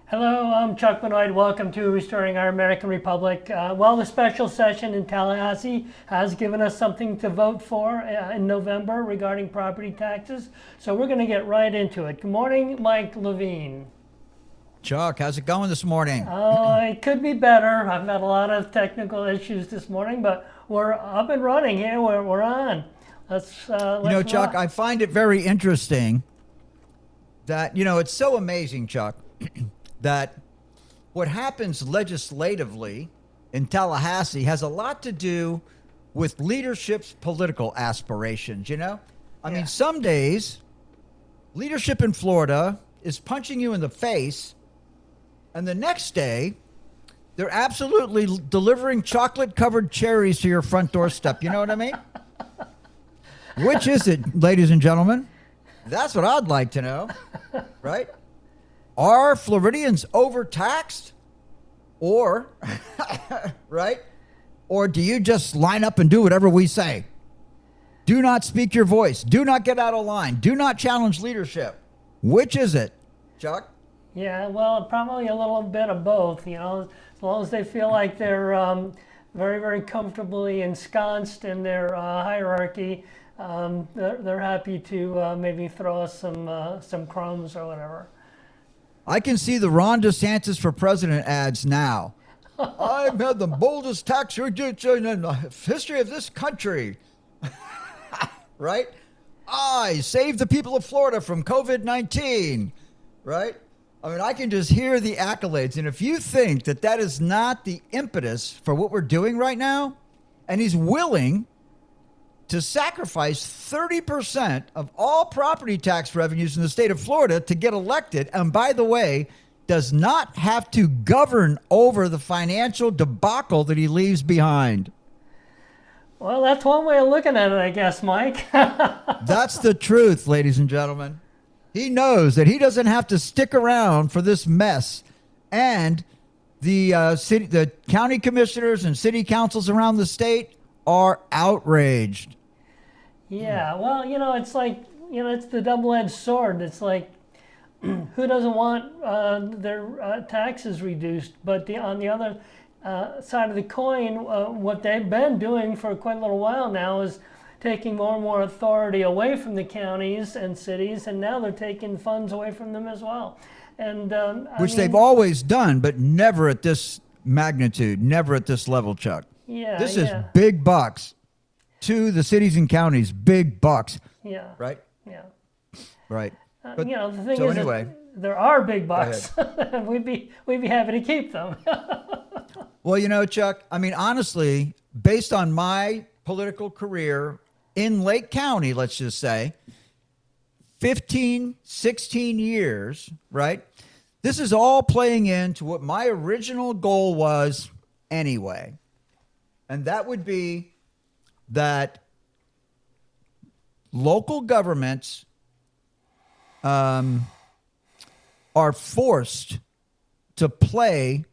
Hello, I'm Chuck Benoit. Welcome to Restoring Our American Republic. The special session in Tallahassee has given us something to vote for in November regarding property taxes. So we're going to get right into it. Good morning, Mike Levine. Chuck, how's it going this morning? It could be better. I've had a lot of technical issues this morning, but we're up and running here. We're on. Let's Chuck, I find it very interesting that, it's so amazing, Chuck, that what happens legislatively in Tallahassee has a lot to do with leadership's political aspirations, I mean, some days leadership in Florida is punching you in the face, and the next day they're absolutely delivering chocolate-covered cherries to your front doorstep. You know what I mean? Which is it, ladies and gentlemen? That's what I'd like to know, right? Are Floridians overtaxed? Or, right? Or do you just line up and do whatever we say? Do not speak your voice. Do not get out of line. Do not challenge leadership. Which is it, Chuck? Yeah, well, probably a little bit of both, as long as they feel like they're very, very comfortably ensconced in their hierarchy. They're happy to maybe throw us some crumbs or whatever. I can see the Ron DeSantis for president ads now. I've had the boldest tax reduction in the history of this country. Right? I saved the people of Florida from COVID-19. Right? I mean, I can just hear the accolades. And if you think that that is not the impetus for what we're doing right now, and he's willing to sacrifice 30% of all property tax revenues in the state of Florida to get elected, and by the way, does not have to govern over the financial debacle that he leaves behind. Well, that's one way of looking at it, I guess, Mike. That's the truth, ladies and gentlemen. He knows that he doesn't have to stick around for this mess. And the county commissioners and city councils around the state are outraged. Yeah, well, it's like, it's the double-edged sword. It's like, who doesn't want their taxes reduced? But on the other side of the coin, what they've been doing for quite a little while now is taking more and more authority away from the counties and cities, and now they're taking funds away from them as well. And Which they've always done, but never at this magnitude, never at this level, Chuck. Yeah, this is big bucks to the cities and counties, big bucks. Yeah. Right? Yeah. Right. But, the thing is, anyway, there are big bucks. we'd be happy to keep them. Well, Chuck, I mean, honestly, based on my political career in Lake County, let's just say, 15, 16 years, right? This is all playing into what my original goal was anyway. And that would be that local governments are forced to play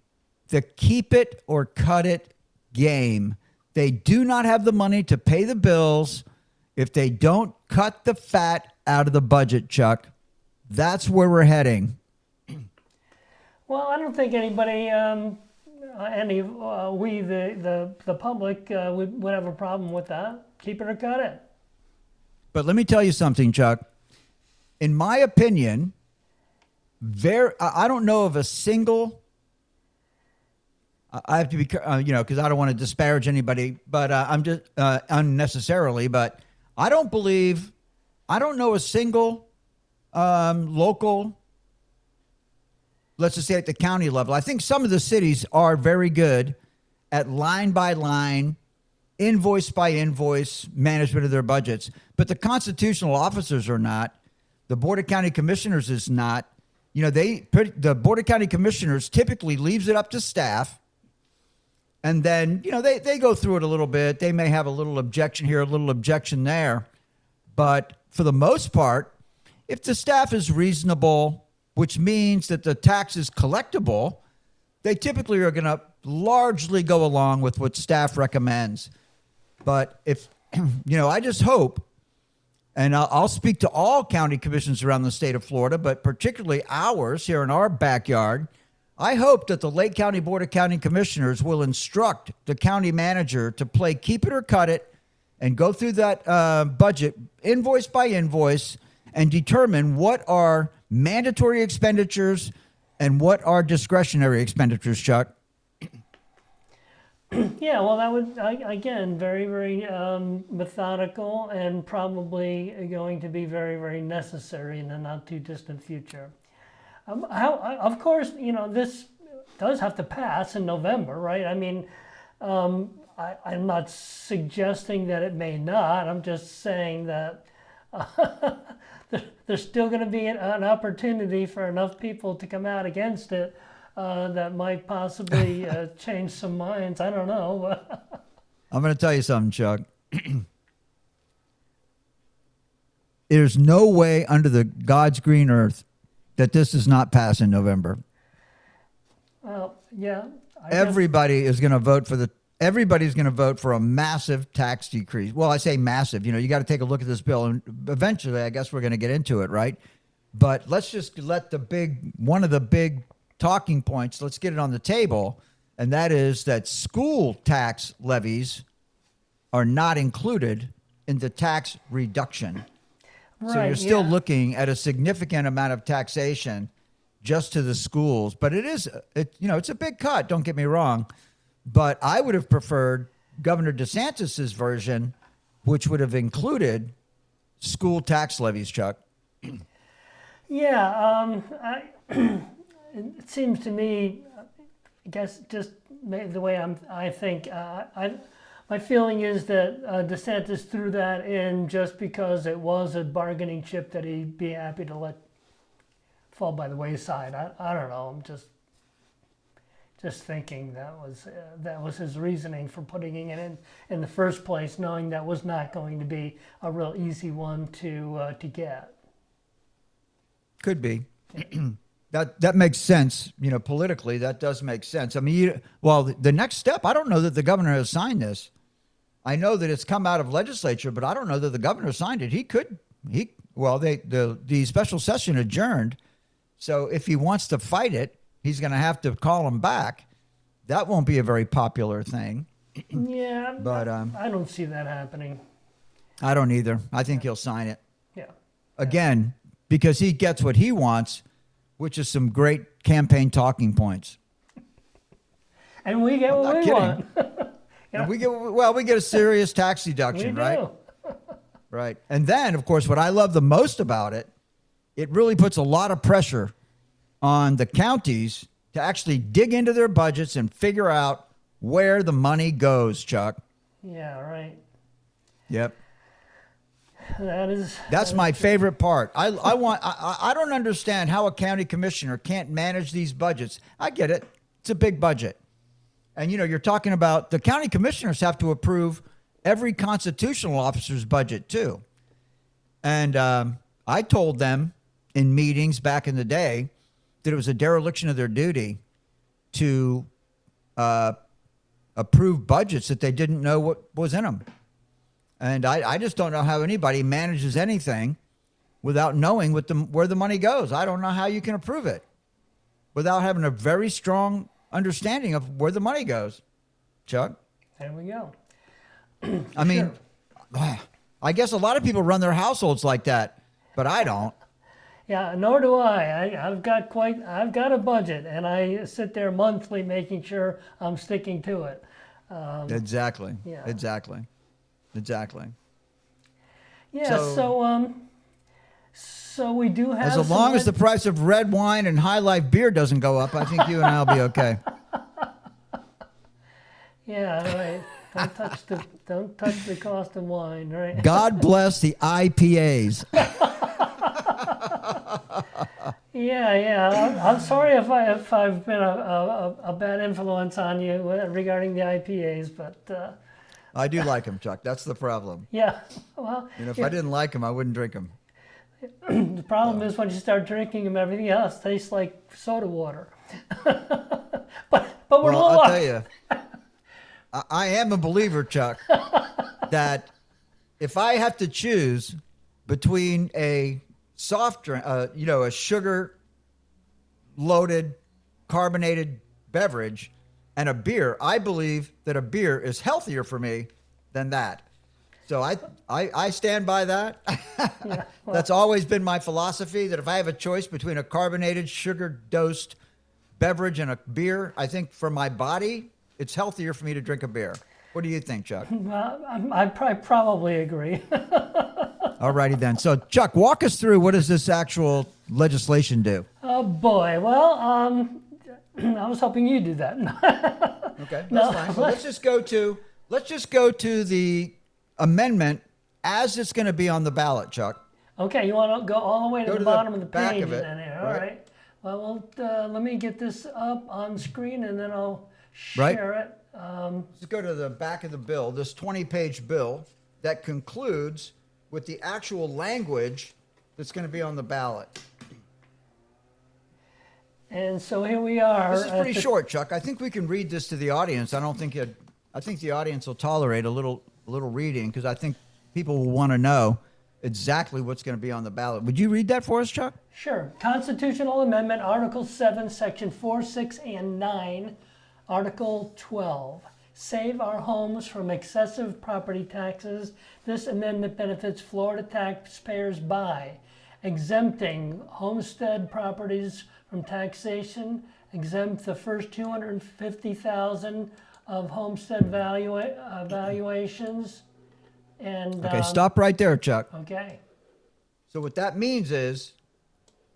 the keep it or cut it game. They do not have the money to pay the bills if they don't cut the fat out of the budget, Chuck. That's where we're heading. Well, I don't think anybody, we, the public, would have a problem with that. Keep it or cut it. But let me tell you something, Chuck. In my opinion, I don't know of a single. I have to be, because I don't want to disparage anybody, but I'm just unnecessarily. But I don't know a single local. Let's just say at the county level. I think some of the cities are very good at line by line, invoice by invoice management of their budgets. But the constitutional officers are not. The Board of County Commissioners is not. The Board of County Commissioners typically leaves it up to staff. And then, they go through it a little bit. They may have a little objection here, a little objection there. But for the most part, if the staff is reasonable, which means that the tax is collectible, they typically are going to largely go along with what staff recommends. But if, I just hope, and I'll speak to all county commissions around the state of Florida, but particularly ours here in our backyard, I hope that the Lake County Board of County Commissioners will instruct the county manager to play keep it or cut it and go through that budget invoice by invoice and determine what are mandatory expenditures and what are discretionary expenditures, Chuck. Yeah, well, that would, again, very, very methodical and probably going to be very, very necessary in the not too distant future. Of course, this does have to pass in November, right? I mean, I'm not suggesting that it may not. I'm just saying that there's still going to be an opportunity for enough people to come out against it that might possibly change some minds. I don't know. I'm going to tell you something, Chuck. There's no way under the God's green earth that this does not pass in November. Well, yeah. Everybody's going to vote for a massive tax decrease. Well, I say massive. You got to take a look at this bill, and eventually, I guess we're going to get into it, right? But let's just let one of the big talking points, let's get it on the table, and that is that school tax levies are not included in the tax reduction. Right, so you're still looking at a significant amount of taxation just to the schools. But it's a big cut, don't get me wrong. But I would have preferred Governor DeSantis's version, which would have included school tax levies, Chuck. Yeah, it seems to me, I guess just the way I think, my feeling is that DeSantis threw that in just because it was a bargaining chip that he'd be happy to let fall by the wayside. I don't know. I'm just thinking that was his reasoning for putting it in the first place, knowing that was not going to be a real easy one to get. Could be. That makes sense, politically. That does make sense. I mean, the next step, I don't know that the governor has signed this. I know that it's come out of legislature, but I don't know that the governor signed it. The special session adjourned. So if he wants to fight it, he's going to have to call him back. That won't be a very popular thing. Yeah, but I don't see that happening. I don't either. I think he'll sign it. Yeah. Again, because he gets what he wants, which is some great campaign talking points. And we get what we want. And we get a serious tax deduction, right? Right. And then, of course, what I love the most about it, it really puts a lot of pressure on the counties to actually dig into their budgets and figure out where the money goes, Chuck. Yeah, right. Yep. That's my favorite part. I don't understand how a county commissioner can't manage these budgets. I get it. It's a big budget. And, you're talking about the county commissioners have to approve every constitutional officer's budget, too. And I told them in meetings back in the day that it was a dereliction of their duty to approve budgets that they didn't know what was in them. And I just don't know how anybody manages anything without knowing where the money goes. I don't know how you can approve it without having a very strong understanding of where the money goes. Chuck? There we go. I mean, I guess a lot of people run their households like that, but I don't. Yeah, nor do I. I've got a budget, and I sit there monthly making sure I'm sticking to it. Exactly. Yeah. Exactly. Yeah. So we do have. As long as the price of red wine and High Life beer doesn't go up, I think you and I'll be okay. Yeah. Right. Don't touch the cost of wine. Right. God bless the IPAs. Yeah. I'm sorry if I've been a bad influence on you regarding the IPAs, but. I do like them, Chuck. That's the problem. Yeah. Well. If I didn't like them, I wouldn't drink them. The problem is when you start drinking them, everything else tastes like soda water. but we're I'll tell you, I am a believer, Chuck, that if I have to choose between a soft drink, a sugar-loaded carbonated beverage and a beer, I believe that a beer is healthier for me than that. So I stand by that. Yeah, well, That's always been my philosophy, that if I have a choice between a carbonated, sugar-dosed beverage and a beer, I think for my body, it's healthier for me to drink a beer. What do you think, Chuck? I probably agree. All righty then. So, Chuck, walk us through, what does this actual legislation do? Oh boy. Well, I was hoping you'd do that. Okay, that's No. fine. So let's just go to the amendment as it's going to be on the ballot, Chuck. Okay, you want to go all the way to Go the to the bottom of the back page of it, then here. All right. right. Well, let me get this up on screen and then I'll Right. share it. Let's go to the back of the bill, this 20-page bill that concludes with the actual language that's going to be on the ballot. And so here we are. This is pretty short, Chuck. I think we can read this to the audience. I think the audience will tolerate a little reading, because I think people will want to know exactly what's going to be on the ballot. Would you read that for us, Chuck? Sure. Constitutional Amendment, Article 7, Section 4, 6, and 9, Article 12. Save our homes from excessive property taxes. This amendment benefits Florida taxpayers by exempting homestead properties from taxation, exempt the first $250,000 of homestead valuations, and Okay, stop right there, Chuck. Okay. So what that means is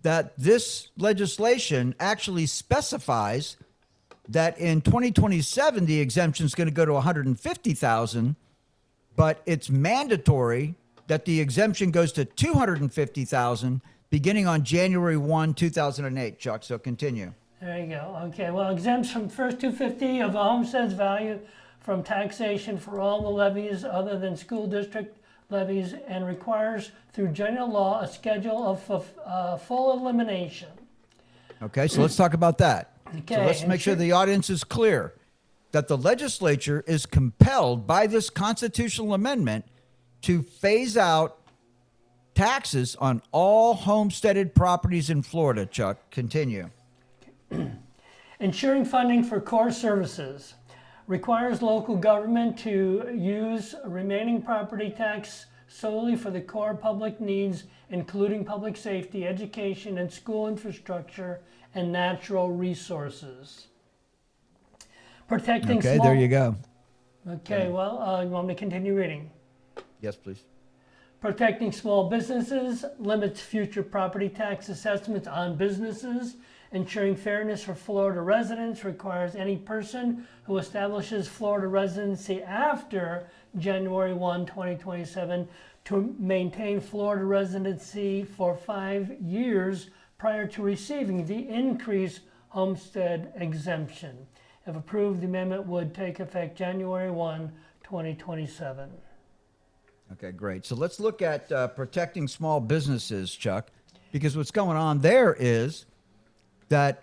that this legislation actually specifies that in 2027 the exemption is going to go to 150,000, but it's mandatory that the exemption goes to 250,000 beginning on January 1, 2008. Chuck, so continue. There you go. Okay. Well, exempts from first 250 of a homestead's value from taxation for all the levies other than school district levies, and requires through general law a schedule of full elimination. Okay, so let's talk about that. Okay, So let's and make sure sure- the audience is clear that the legislature is compelled by this constitutional amendment to phase out taxes on all homesteaded properties in Florida. Chuck, continue. Ensuring funding for core services requires local government to use remaining property tax solely for the core public needs, including public safety, education, and school infrastructure, and natural resources. Protecting Okay, small... there you go. Okay, well, you want me to continue reading? Yes, please. Protecting small businesses limits future property tax assessments on businesses. Ensuring fairness for Florida residents requires any person who establishes Florida residency after January 1, 2027 to maintain Florida residency for 5 years prior to receiving the increased homestead exemption. If approved, the amendment would take effect January 1, 2027. Okay, great. So let's look at protecting small businesses, Chuck, because what's going on there is that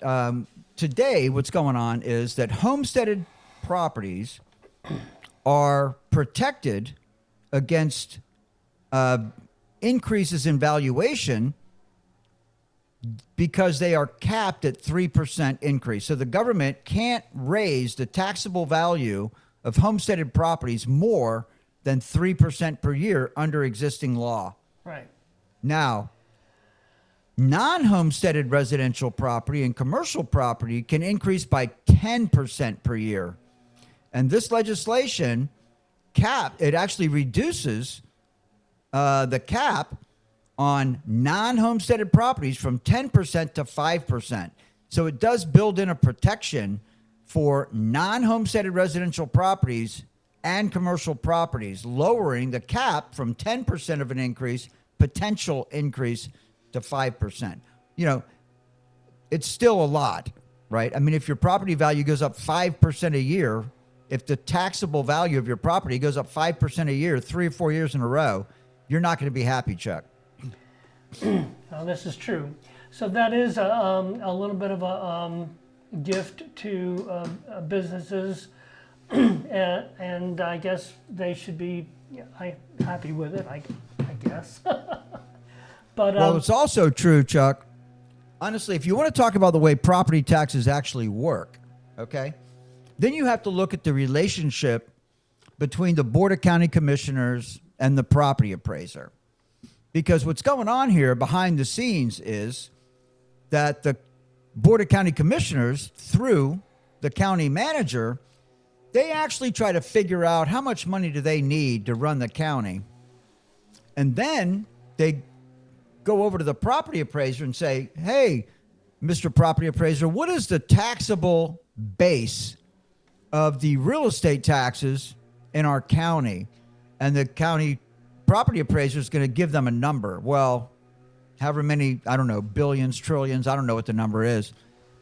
today what's going on is that homesteaded properties are protected against increases in valuation because they are capped at 3% increase. So the government can't raise the taxable value of homesteaded properties more than 3% per year under existing law. Right. Now, non-homesteaded residential property and commercial property can increase by 10% per year. And this legislation it actually reduces the cap on non-homesteaded properties from 10% to 5%. So it does build in a protection for non-homesteaded residential properties and commercial properties, lowering the cap from 10% of an increase, potential increase, to 5%. You know, it's still a lot, right? I mean, if your property value goes up 5% a year, if the taxable value of your property goes up 5% a year, 3 or 4 years in a row, you're not going to be happy, Chuck. Well, this is true. So that is a little bit of a gift to businesses, and I guess they should be happy with it, I guess. But Well, it's also true, Chuck, honestly, if you want to talk about the way property taxes actually work, okay, then you have to look at the relationship between the Board of County Commissioners and the property appraiser. Because what's going on here behind the scenes is that the Board of County Commissioners, through the county manager, they actually try to figure out how much money do they need to run the county. And then they go over to the property appraiser and say, hey, Mr. Property Appraiser, what is the taxable base of the real estate taxes in our county? And the county property appraiser is going to give them a number. Well, however many, I don't know, billions, trillions, I don't know what the number is.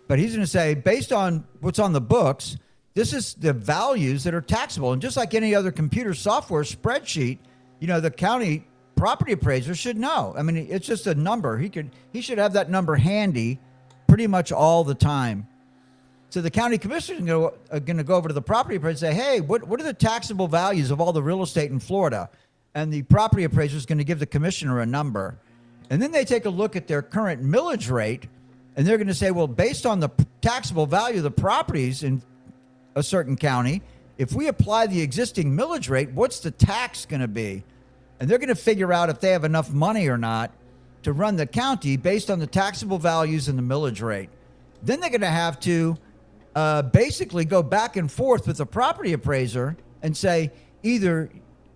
But he's going to say, based on what's on the books, this is the values that are taxable. And just like any other computer software spreadsheet, you know, the county property appraiser should know. I mean, it's just a number. He should have that number handy pretty much all the time. So the county commissioner are going to go over to the property appraiser and say, hey, what are the taxable values of all the real estate in Florida? And the property appraiser is going to give the commissioner a number. And then they take a look at their current millage rate, and they're going to say, well, based on the taxable value of the properties in a certain county, if we apply the existing millage rate, what's the tax going to be? And they're going to figure out if they have enough money or not to run the county based on the taxable values and the millage rate. Then they're going to have to basically go back and forth with the property appraiser and say, either,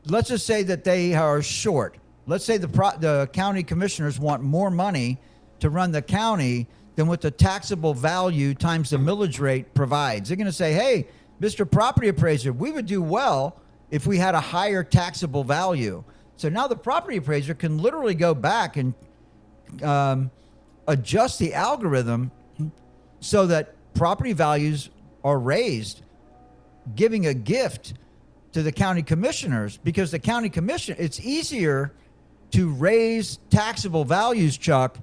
let's just say that they are short. Let's say the county commissioners want more money to run the county than what the taxable value times the millage rate provides. They're going to say, hey, Mr. Property Appraiser, we would do well if we had a higher taxable value. So now the property appraiser can literally go back and adjust the algorithm so that property values are raised, giving a gift to the county commissioners, because the county commission, it's easier to raise taxable values, Chuck,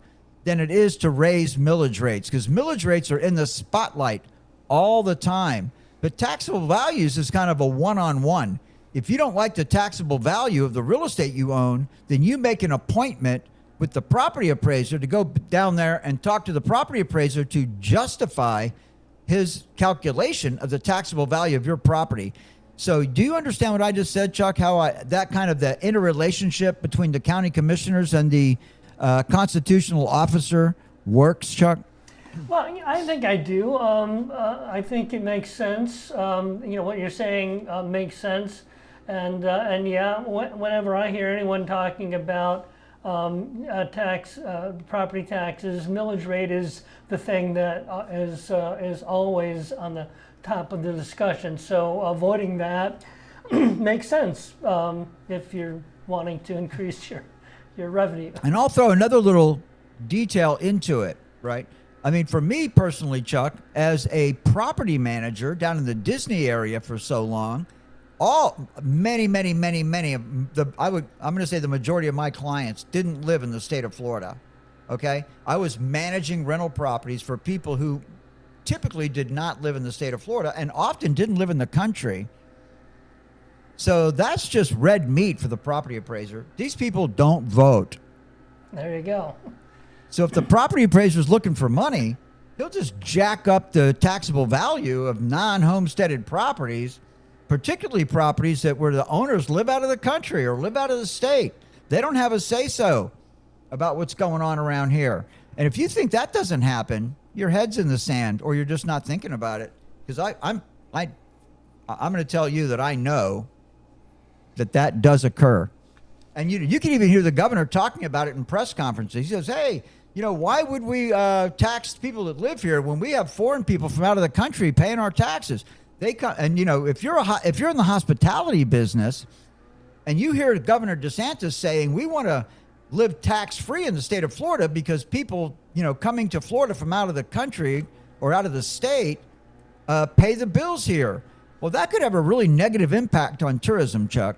than it is to raise millage rates, because millage rates are in the spotlight all the time. But taxable values is kind of a one-on-one. If you don't like the taxable value of the real estate you own, then you make an appointment with the property appraiser to go down there and talk to the property appraiser to justify his calculation of the taxable value of your property. So do you understand what I just said, Chuck, how that kind of the interrelationship between the county commissioners and the constitutional officer works, Chuck? Well, I think I do. I think it makes sense. What you're saying makes sense. And yeah, whenever I hear anyone talking about property taxes, millage rate is the thing that is always on the top of the discussion. So avoiding that makes sense if you're wanting to increase your revenue. And I'll throw another little detail into it, right? I mean, for me personally, Chuck, as a property manager down in the Disney area for so long, many of I'm going to say the majority of my clients didn't live in the state of Florida. Okay, I was managing rental properties for people who typically did not live in the state of Florida and often didn't live in the country. So that's just red meat for the property appraiser. These people don't vote. There you go. So if the property appraiser is looking for money, he'll just jack up the taxable value of non-homesteaded properties, particularly properties that where the owners live out of the country or live out of the state. They don't have a say-so about what's going on around here. And if you think that doesn't happen, your head's in the sand, or you're just not thinking about it. Because I'm going to tell you that I know that does occur. And you can even hear the governor talking about it in press conferences. He says, hey, why would we tax people that live here when we have foreign people from out of the country paying our taxes? They come, and if you're in the hospitality business and you hear Governor DeSantis saying we want to live tax-free in the state of Florida because people, coming to Florida from out of the country or out of the state pay the bills here. Well, that could have a really negative impact on tourism, Chuck.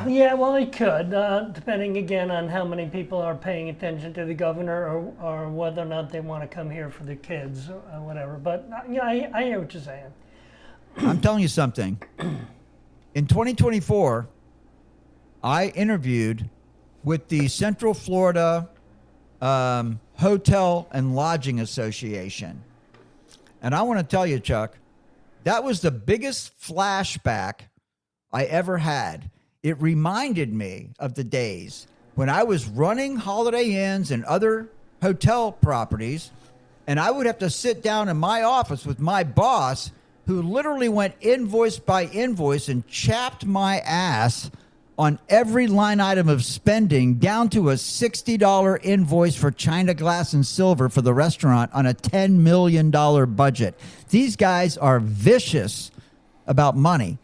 Yeah, well, it could, depending again on how many people are paying attention to the governor or whether or not they want to come here for their kids or whatever. But I hear what you're saying. I'm telling you something. In 2024, I interviewed with the Central Florida Hotel and Lodging Association. And I want to tell you, Chuck, that was the biggest flashback I ever had. It reminded me of the days when I was running Holiday Inns and other hotel properties, and I would have to sit down in my office with my boss, who literally went invoice by invoice and chapped my ass on every line item of spending, down to a $60 invoice for china, glass, and silver for the restaurant on a $10 million budget. These guys are vicious about money.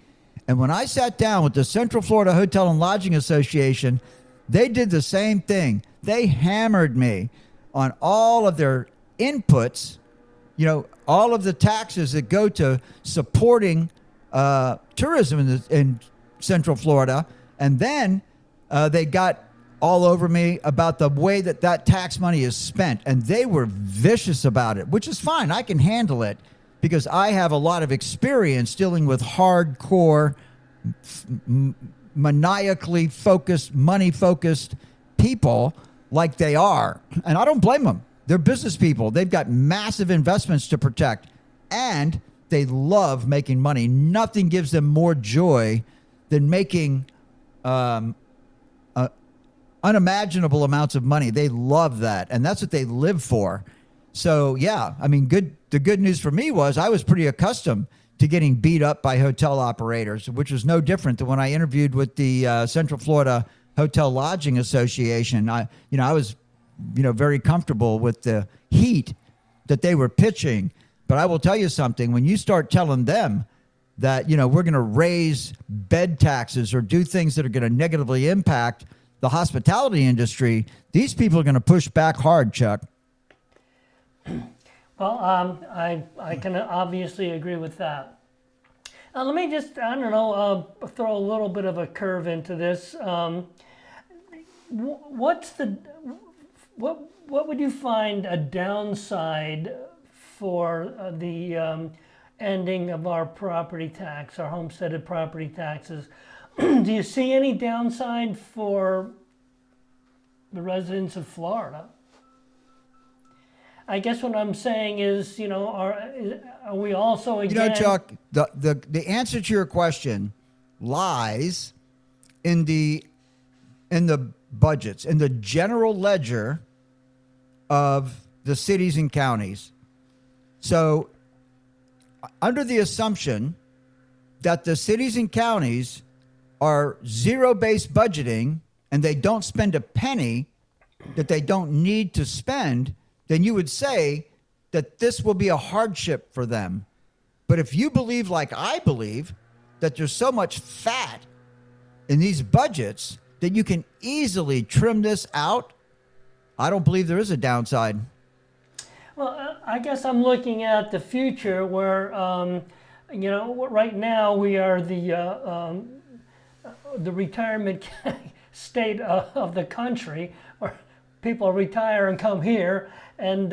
And when I sat down with the Central Florida Hotel and Lodging Association, they did the same thing. They hammered me on all of their inputs, you know, all of the taxes that go to supporting tourism in Central Florida. And then they got all over me about the way that tax money is spent. And they were vicious about it, which is fine. I can handle it because I have a lot of experience dealing with hardcore, maniacally focused, money-focused people like they are. And I don't blame them. They're business people. They've got massive investments to protect, and they love making money. Nothing gives them more joy than making unimaginable amounts of money. They love that, and that's what they live for. So, yeah, I mean, the good news for me was I was pretty accustomed to getting beat up by hotel operators, which was no different than when I interviewed with the Central Florida Hotel Lodging Association. I was very comfortable with the heat that they were pitching. But I will tell you something, when you start telling them that, we're going to raise bed taxes or do things that are going to negatively impact the hospitality industry, these people are going to push back hard, Chuck. Well, I can obviously agree with that. Let me just, throw a little bit of a curve into this. What would you find a downside for the ending of our property tax, our homesteaded property taxes? Do you see any downside for the residents of Florida? I guess what I'm saying is, are we also again? Chuck, the answer to your question lies in the budgets, in the general ledger of the cities and counties. So, under the assumption that the cities and counties are zero-based budgeting and they don't spend a penny that they don't need to spend, then you would say that this will be a hardship for them. But if you believe, like I believe, that there's so much fat in these budgets that you can easily trim this out, I don't believe there is a downside. Well, I guess I'm looking at the future where, right now we are the retirement state of the country, where people retire and come here. And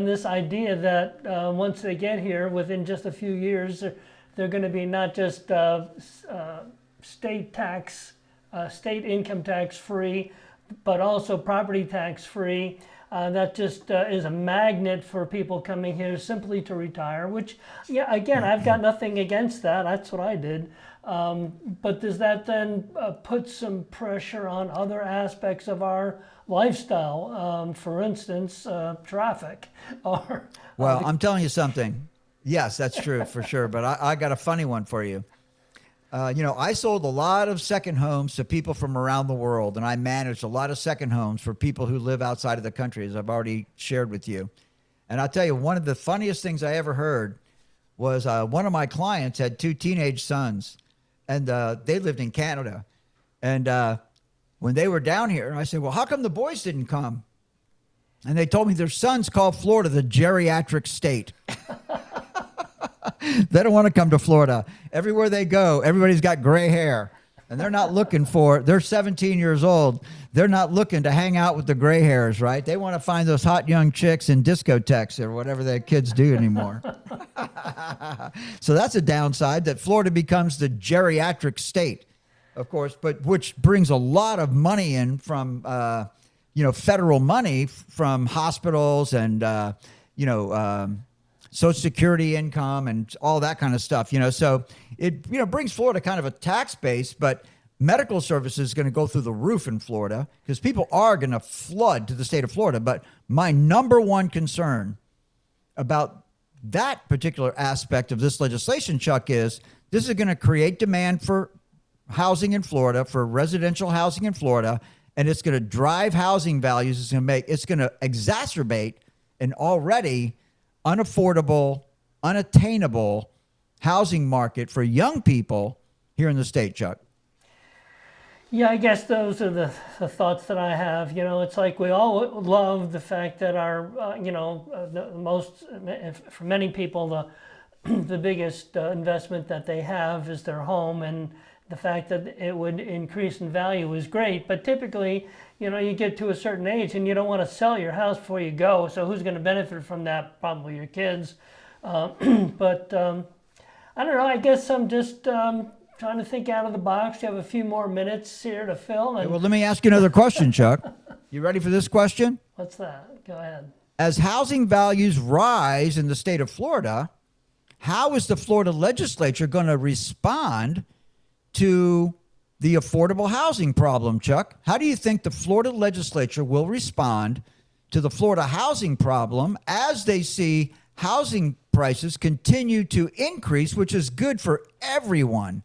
this idea that once they get here, within just a few years, they're going to be not just state income tax free, but also property tax free. That just is a magnet for people coming here simply to retire, which, yeah, again, I've got nothing against that. That's what I did. But does that then put some pressure on other aspects of our lifestyle? For instance, traffic. Well, I'm telling you something. Yes, that's true for sure. But I got a funny one for you. I sold a lot of second homes to people from around the world, and I managed a lot of second homes for people who live outside of the country, as I've already shared with you. And I'll tell you, one of the funniest things I ever heard was one of my clients had 2 teenage sons, and they lived in Canada. And when they were down here, I said, well, how come the boys didn't come? And they told me their sons call Florida the geriatric state. They don't want to come to Florida. Everywhere they go, everybody's got gray hair. And they're 17 years old. They're not looking to hang out with the gray hairs, right? They want to find those hot young chicks in discotheques or whatever their kids do anymore. So that's a downside, that Florida becomes the geriatric state, of course, but which brings a lot of money in from federal money from hospitals and, Social Security income and all that kind of stuff, So it, brings Florida kind of a tax base, but medical services is going to go through the roof in Florida because people are going to flood to the state of Florida. But my number one concern about that particular aspect of this legislation, Chuck, is this is going to create demand for housing in Florida, for residential housing in Florida, and it's going to drive housing values. It's going to exacerbate an already unaffordable, unattainable housing market for young people here in the state, Chuck. Yeah, I guess those are the thoughts that I have. It's like we all love the fact that our, the most, for many people, the biggest investment that they have is their home, and the fact that it would increase in value is great. But typically, you get to a certain age and you don't want to sell your house before you go. So who's going to benefit from that? Probably your kids. But I don't know. I guess I'm just trying to think out of the box. You have a few more minutes here to fill. Well, let me ask you another question, Chuck. You ready for this question? What's that? Go ahead. As housing values rise in the state of Florida, how is the Florida Legislature going to respond to the affordable housing problem, Chuck? How do you think the Florida Legislature will respond to the Florida housing problem as they see housing prices continue to increase, which is good for everyone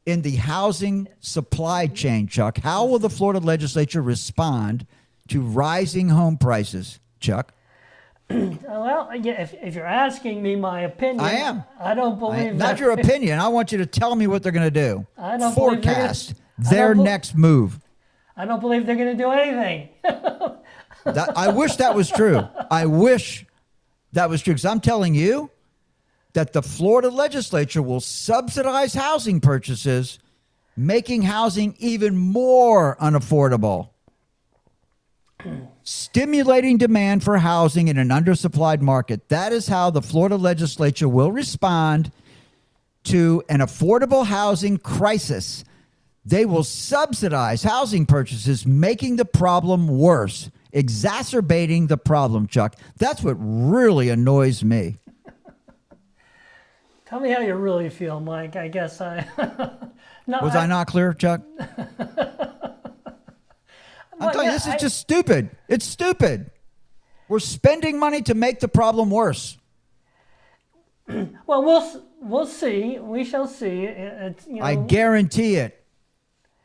in the housing supply chain, Chuck? How will the Florida Legislature respond to rising home prices, Chuck? Well, yeah, if you're asking me my opinion, I am. I don't believe not your opinion. I want you to tell me what they're going to do. I don't forecast their next move. I don't believe they're going to do anything. I wish that was true. I wish that was true, because I'm telling you that the Florida Legislature will subsidize housing purchases, making housing even more unaffordable, stimulating demand for housing in an undersupplied market. That is how the Florida Legislature will respond to an affordable housing crisis. They will subsidize housing purchases, making the problem worse, exacerbating the problem, Chuck. That's what really annoys me. Tell me how you really feel, Mike. I guess I... Was I not clear, Chuck? I'm telling you, this is just stupid. It's stupid. We're spending money to make the problem worse. Well, we'll see. We shall see. I guarantee it.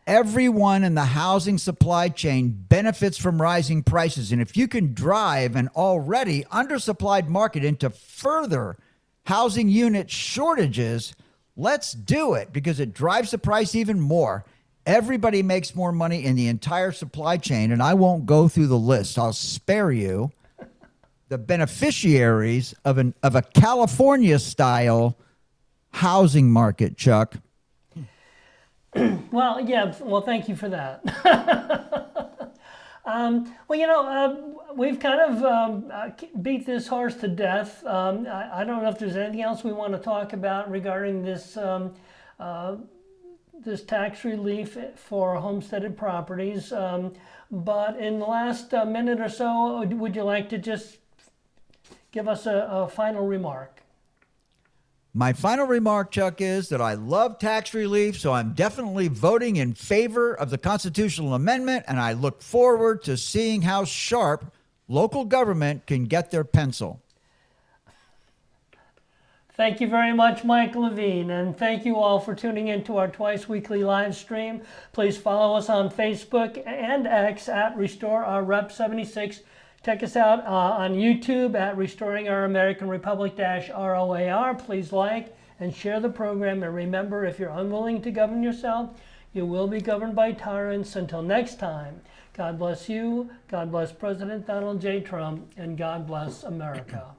Everyone in the housing supply chain benefits from rising prices. And if you can drive an already undersupplied market into further housing unit shortages, let's do it, because it drives the price even more. Everybody makes more money in the entire supply chain, and I won't go through the list. I'll spare you the beneficiaries of a California-style housing market, Chuck. Well, yeah. Well, thank you for that. We've kind of beat this horse to death. I don't know if there's anything else we want to talk about regarding this this tax relief for homesteaded properties. But in the last minute or so, would you like to just give us a final remark? My final remark, Chuck, is that I love tax relief, so I'm definitely voting in favor of the constitutional amendment, and I look forward to seeing how sharp local government can get their pencil. Thank you very much, Mike Levine, and thank you all for tuning in to our twice weekly live stream. Please follow us on Facebook and X at RestoreOurRep76. Check us out on YouTube at Restoring Our American Republic -ROAR. Please like and share the program, and remember, if you're unwilling to govern yourself, you will be governed by tyrants. Until next time, God bless you, God bless President Donald J. Trump, and God bless America.